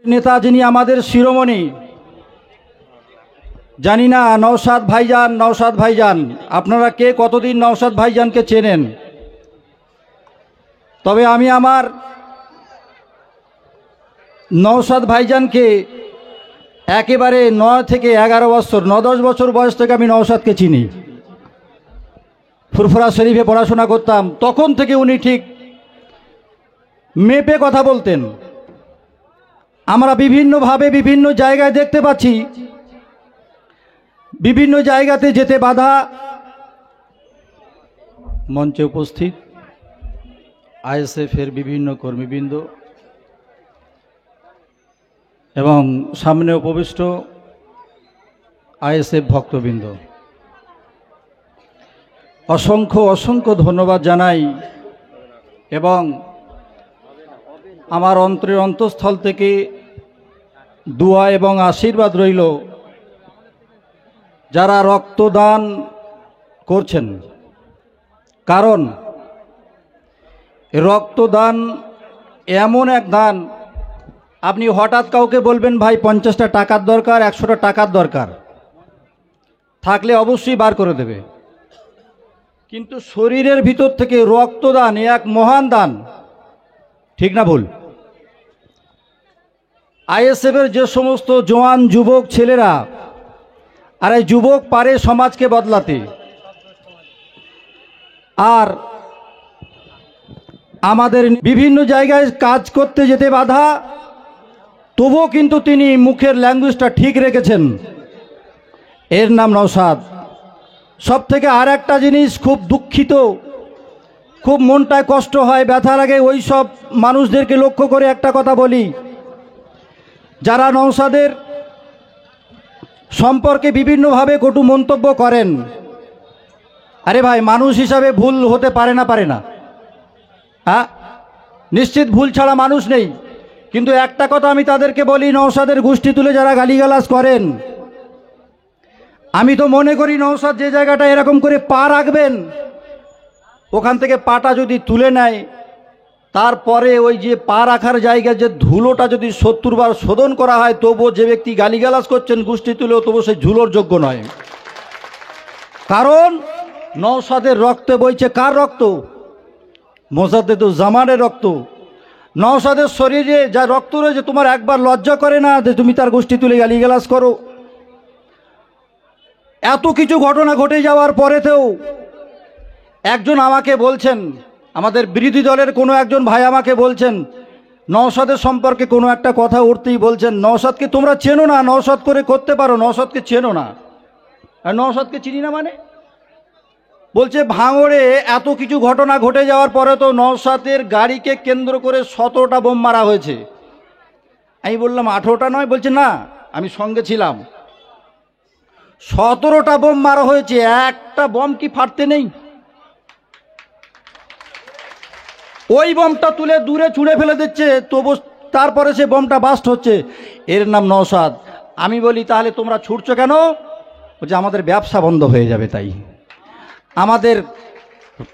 নেতা যিনি আমাদের শিরোমণি, জানি না নওশাদ ভাইজান আপনারা কে কতদিন নওশাদ ভাইজানকে চেনেন। তবে আমি আমার নওশাদ ভাইজানকে একেবারে 9 থেকে 11 বছর 9-10 বছর বয়স থেকে আমি নওশাদকে চিনি। ফুরফুরা শরীফে পড়াশোনা করতাম, তখন থেকে উনি ঠিক মেপে কথা বলতেন। আমরা বিভিন্নভাবে বিভিন্ন জায়গায় দেখতে পাচ্ছি, বিভিন্ন জায়গাতে যেতে বাধা। মঞ্চে উপস্থিত আইএসএফের বিভিন্ন কর্মীবৃন্দ এবং সামনে উপবিষ্ট আইএসএফ ভক্তবৃন্দ, অসংখ্য অসংখ্য ধন্যবাদ জানাই এবং আমার অন্তরের অন্তঃস্থল থেকে দোয়া এবং আশীর্বাদ রইল যারা রক্তদান করছেন। কারণ রক্তদান এমন এক দান, আপনি হঠাৎ কাউকে বলবেন ভাই 50টা টাকার দরকার, 100টা টাকার দরকার, থাকলে অবশ্যই বার করে দেবে। কিন্তু শরীরের ভিতর থেকে রক্তদান এক মহান দান, ঠিক না ভুল? আইএসএফের যে সমস্ত জওয়ান যুবক ছেলেরা, আর এই যুবক পারে সমাজকে বদলাতে, আর আমাদের বিভিন্ন জায়গায় কাজ করতে যেতে বাধা, তবুও কিন্তু তিনি মুখের ল্যাঙ্গুয়েজটা ঠিক রেখেছেন। এর নাম নওশাদ। সব থেকে আর একটা জিনিস, খুব দুঃখিত, খুব মনটায় কষ্ট হয়, ব্যথা লাগে ওই সব মানুষদেরকে লক্ষ্য করে একটা কথা বলি, যারা নওশাদের সম্পর্কে বিভিন্নভাবে কটু মন্তব্য করেন। আরে ভাই, মানুষ হিসাবে ভুল হতে পারে না? হ্যাঁ, নিশ্চিত ভুল ছাড়া মানুষ নেই। কিন্তু একটা কথা আমি তাদেরকে বলি, নওশাদের গোষ্ঠী তুলে যারা গালিগালাজ করেন, আমি তো মনে করি নওশাদ যে জায়গাটা এরকম করে পা রাখবেন, ওখান থেকে পাটা যদি তুলে নেয়, তারপরে ওই যে পা রাখার জায়গায় যে ধুলোটা যদি 70 বার শোধন করা হয়, তবুও যে ব্যক্তি গালিগালাজ করছেন গোষ্ঠী তুলেও, তবুও সেই ধুলোর যোগ্য নয়। কারণ নওশাদের রক্তে বইছে কার রক্ত? মোজাদ্দেদুজ জামানের রক্ত। নওশাদের শরীরে যা রক্ত রয়েছে, তোমার একবার লজ্জা করে না যে তুমি তার গোষ্ঠী তুলে গালিগালাজ করো? এত কিছু ঘটনা ঘটে যাওয়ার পরেতেও একজন আমাকে বলছেন, আমাদের বিরোধী দলের কোনো একজন ভাই আমাকে বলছেন, নওশাদের সম্পর্কে কোনো একটা কথা উঠতেই বলছেন, নওশাদকে তোমরা চেনো না, নওশাদ করে করতে পারো, নওশাদকে চেনো না। আর নওশাদকে চিনি না মানে? বলছে ভাঙড়ে এত কিছু ঘটনা ঘটে যাওয়ার পরে তো নওশাদের গাড়িকে কেন্দ্র করে 17টা বোম মারা হয়েছে। আমি বললাম 18টা নয়? বলছে না, আমি সঙ্গে ছিলাম। 17টা বোম মারা হয়েছে, একটা বোম কি ফাটতে নেই? ওই বোমটা তুলে দূরে ছুঁড়ে ফেলে দিচ্ছে, তবু তারপরে সে বোমটা বাস্ট হচ্ছে। এর নাম নওশাদ। আমি বলি তাহলে তোমরা ছুটছো কেন? বলছে আমাদের ব্যবসা বন্ধ হয়ে যাবে, তাই আমাদের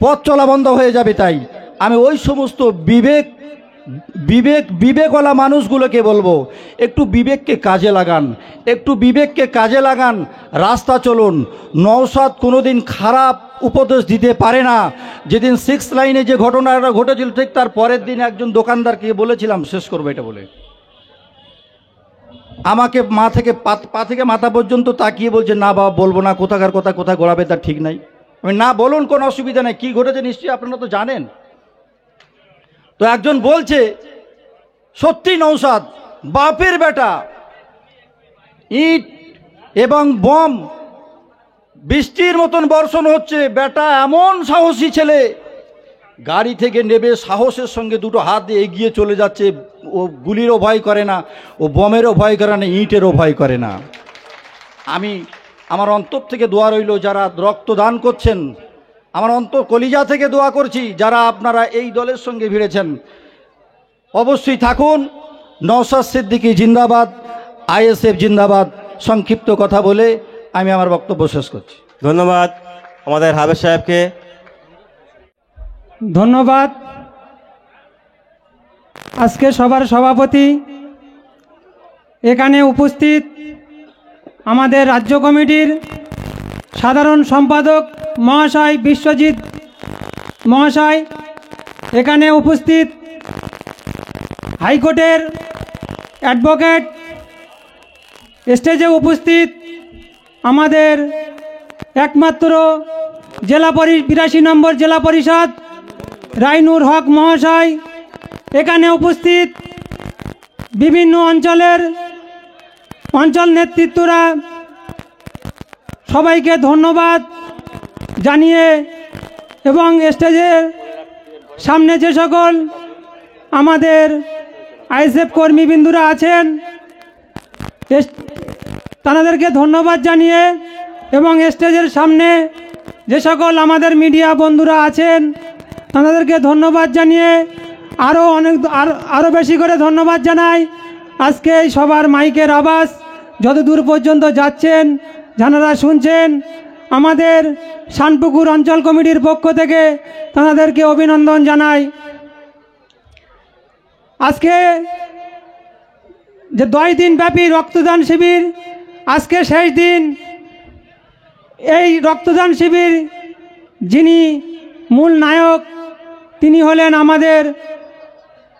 পথ চলা বন্ধ হয়ে যাবে। তাই আমি ওই সমস্ত বিবেকওয়ালা মানুষগুলোকে বলবো, একটু বিবেককে কাজে লাগান, একটু বিবেককে কাজে লাগান, রাস্তা চলুন। নওশাদ কোনোদিন খারাপ উপদেশ দিতে পারে না। যেদিন 6 লাইনে যে ঘটনাটা ঘটেছিল, ঠিক তার পরের দিন একজন দোকানদারকে বলেছিলাম, শেষ করবো এটা বলে, আমাকে পা থেকে মাথা পর্যন্ত তাকিয়ে বলছে, না বাবা বলবো না, কোথাকার কথা কোথায় গড়াবে তার ঠিক নাই। আমি না বলুন, কোনো অসুবিধা নেই। কি ঘটেছে নিশ্চয়ই আপনারা তো জানেন। তো একজন বলছে সত্যি নওশাদ বাপের বেটা, ইট এবং বম বৃষ্টির মতন বর্ষণ হচ্ছে, বেটা এমন সাহসী ছেলে, গাড়ি থেকে নেবে সাহসের সঙ্গে দুটো হাত দিয়ে এগিয়ে চলে যাচ্ছে। ও গুলিরও ভয় করে না, ও বমেরও ভয় করে না, ইটেরও ভয় করে না। আমার অন্তর থেকে দোয়া রইল যারা রক্তদান করছেন, আমার অন্তর কলিজা থেকে দোয়া করছি যারা আপনারা এই দলের সঙ্গে ভিড়েছেন, অবশ্যই থাকুন। নওশাদ সিদ্দিকী জিন্দাবাদ, আইএসএফ জিন্দাবাদ। সংক্ষিপ্ত কথা বলে আমি আমার বক্তব্য শেষ করছি। ধন্যবাদ আমাদের হাবেজ সাহেবকে। ধন্যবাদ। আজকে সবার সভাপতি এখানে উপস্থিত আমাদের রাজ্য কমিটির সাধারণ সম্পাদক মহাশয় বিশ্বজিৎ মহাশয়, এখানে উপস্থিত হাইকোর্টের অ্যাডভোকেট, স্টেজে উপস্থিত আমাদের একমাত্র 82 নম্বর জেলা পরিষদ রাইনুর হক মহাশয়, এখানে উপস্থিত বিভিন্ন অঞ্চল নেতৃত্বরা, সবাইকে ধন্যবাদ জানিয়ে এবং স্টেজের সামনে যে সকল আমাদের আইএসএফ কর্মীবৃন্দুরা আছেন তাদেরকে ধন্যবাদ জানিয়ে এবং স্টেজের সামনে যে সকল আমাদের মিডিয়া বন্ধুরা আছেন তাদেরকে ধন্যবাদ জানিয়ে আরও বেশি করে ধন্যবাদ জানাই। আজকে এই সবার মাইকের আওয়াজ যত দূর পর্যন্ত যাচ্ছেন, যারা শুনছেন, আমাদের শানপুকুর অঞ্চল কমিটির পক্ষ থেকে তাদেরকে অভিনন্দন জানাই। আজকে যে 2 দিন ব্যাপী রক্তদান শিবির, আজকে শেষ দিন। এই রক্তদান শিবির যিনি মূল নায়ক তিনি হলেন আমাদের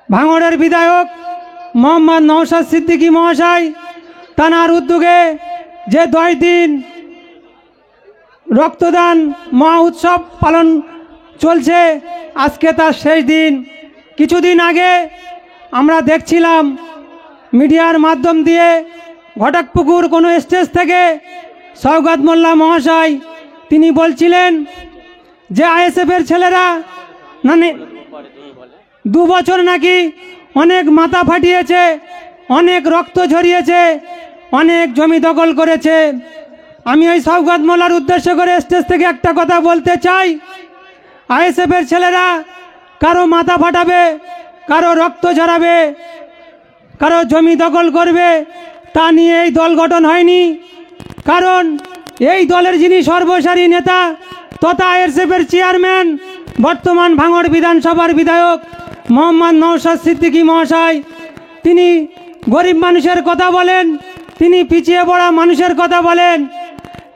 ভাঙড়ের বিধায়ক মোহাম্মদ নওশাদ সিদ্দিকী মহাশয়। তাঁর উদ্যোগে যে 2 দিন রক্তদান মহা উৎসব পালন চলছে, আজকে তার শেষ দিন। কিছুদিন আগে আমরা দেখছিলাম মিডিয়ার মাধ্যম দিয়ে ঘটকপুকুর কোনো স্টেজ থেকে শওকত মোল্লা মহাশয় তিনি বলছিলেন যে আইএসএফের ছেলেরা 2 বছর নাকি অনেক মাথা ফাটিয়েছে, অনেক রক্ত ঝরিয়েছে, অনেক জমি দখল করেছে। আমি ওই শওকত মোল্লার উদ্দেশ্য করে স্টেজ থেকে একটা কথা বলতে চাই, আইএসএফের ছেলেরা কারো মাথা ফাটাবে, কারো রক্ত ঝরাবে, কারো জমি দখল করবে তা নিয়ে এই দল গঠন হয়নি। কারণ এই দলের যিনি সর্বসারী নেতা তথা আইএসএফের চেয়ারম্যান, বর্তমান ভাঙড় বিধানসভার বিধায়ক মোহাম্মদ নওশাদ সিদ্দিকী মহাশয়, তিনি গরিব মানুষের কথা বলেন, তিনি পিছিয়ে পড়া মানুষের কথা বলেন,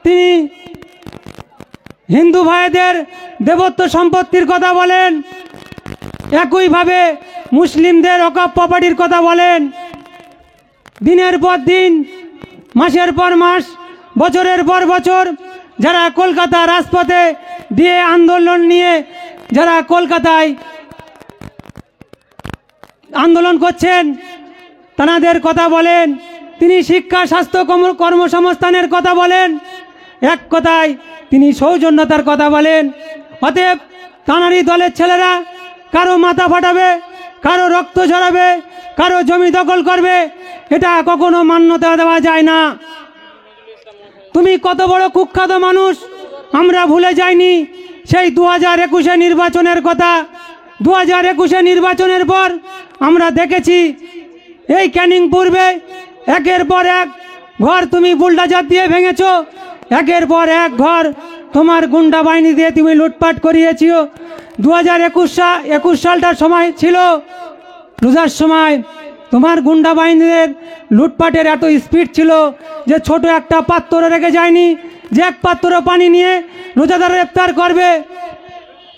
তিনি হিন্দু ভাইদের দেবত্ব সম্পত্তির কথা বলেন, একইভাবে মুসলিমদের ওয়াকফ প্রপার্টির কথা বলেন। দিনের পর দিন, মাসের পর মাস, বছরের পর বছর যারা কলকাতা রাজপথে দিয়ে আন্দোলন নিয়ে যারা কলকাতায় আন্দোলন করছেন তাদের কথা বলেন, তিনি শিক্ষা, স্বাস্থ্য, কর্মসংস্থানের কথা বলেন, এক কথায় তিনি সৌজন্যতার কথা বলেন। অতএব তাঁরই দলের ছেলেরা কারো মাথা ফাটাবে, কারো রক্ত ঝরাবে, কারো জমি দখল করবে, এটা কখনো মান্যতা দেওয়া যায় না। তুমি কত বড় কুখ্যাত মানুষ আমরা ভুলে যাইনি। সেই 2021 নির্বাচনের কথা, 2021 নির্বাচনের পর আমরা দেখেছি এই ক্যানিং পূর্বে একের পর এক ঘর তুমি বুলডোজার দিয়ে ভেঙেছো, একের পর এক ঘর তোমার গুন্ডা বাহিনী দিয়ে তুমি লুটপাট করিয়েছো। 2021 সালটার সময় ছিল রোজার সময়, তোমার গুন্ডা বাহিনীদের লুটপাটের এত স্পিড ছিল যে ছোট একটা পাত্র রেখে যায়নি যে এক পাত্র পানি নিয়ে রোজাদার গ্রেফতার করবে।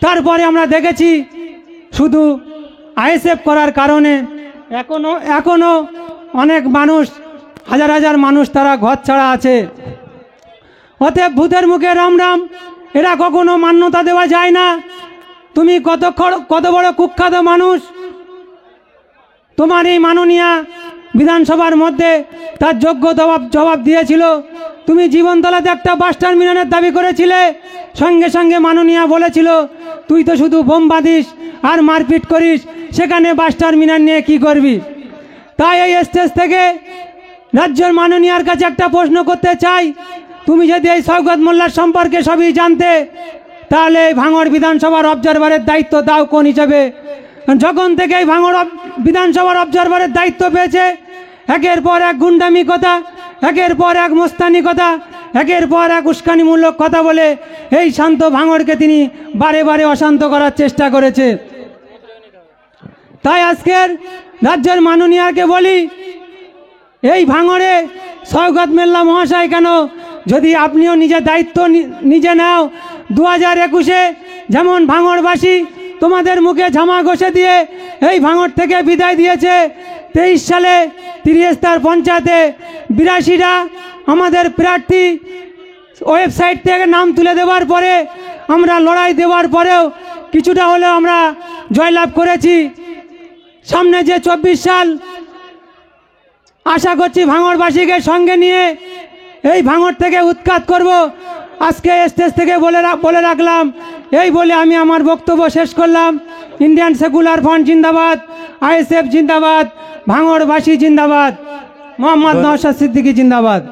তারপরে আমরা দেখেছি শুধু আইএসএফ করার কারণে এখনো অনেক মানুষ, হাজার হাজার মানুষ তারা ঘর ছাড়া আছে। অতএব ভূতের মুখে রাম রাম, এটা কখনো মান্যতা দেওয়া যায় না। তুমি কত বড় কুখ্যাত মানুষ, তোমার এই মাননীয়া বিধানসভার মধ্যে তার যোগ্য জবাব দিয়েছিল। তুমি জীবনতলাতে একটা বাস টার্মিনালের দাবি করেছিলে, সঙ্গে সঙ্গে মাননীয়া বলেছিল তুই তো শুধু বোম বাঁধিস আর মারপিট করিস, সেখানে বাস টার্মিনাল নিয়ে কি করবি। তাই এই স্টেজ থেকে রাজ্যের মাননীয়ার কাছে একটা প্রশ্ন করতে চাই, তুমি যদি এই শওকত মোল্লার সম্পর্কে সবই জানতে, তাহলে ভাঙড় বিধানসভার অবজারভারের দায়িত্ব দাও কোন হিসাবে। যখন থেকে এই ভাঙড় বিধানসভার অবজারভারের দায়িত্ব পেয়েছে, একের পর এক গুন্ডামি কথা, একের পর এক মস্তানি কথা, একের পর এক উস্কানিমূলক কথা বলে এই শান্ত ভাঙড়কে তিনি বারে বারে অশান্ত করার চেষ্টা করেছে। তাই আজকের রাজ্যের মাননীয়াকে বলি, এই ভাঙড়ে সৈকত মোল্লা মহাশয় কেন, যদি আপনিও নিজের দায়িত্ব নিজে নাও, 2021-এ যেমন ভাঙড়বাসী তোমাদের মুখে ঝামা ঘষে দিয়ে এই ভাঙড় থেকে বিদায় দিয়েছে, 23 সালে 30 পঞ্চায়েতে 82টা আমাদের প্রার্থী ওয়েবসাইট থেকে নাম তুলে দেওয়ার পরে, আমরা লড়াই দেওয়ার পরেও কিছুটা হলেও আমরা জয়লাভ করেছি। সামনে যে 24 সাল, আশা করছি ভাঙড়বাসীকে সঙ্গে নিয়ে এই ভাঙড় থেকে উৎখাত করব। আজকে স্টেজ থেকে বলে রাখলাম, এই বলে আমি আমার বক্তব্য শেষ করলাম। ইন্ডিয়ান সেকুলার ফ্রন্ট জিন্দাবাদ, আইএসএফ জিন্দাবাদ, ভাঙড়বাসী জিন্দাবাদ, মোহাম্মদ নওশাদ সিদ্দিকী জিন্দাবাদ।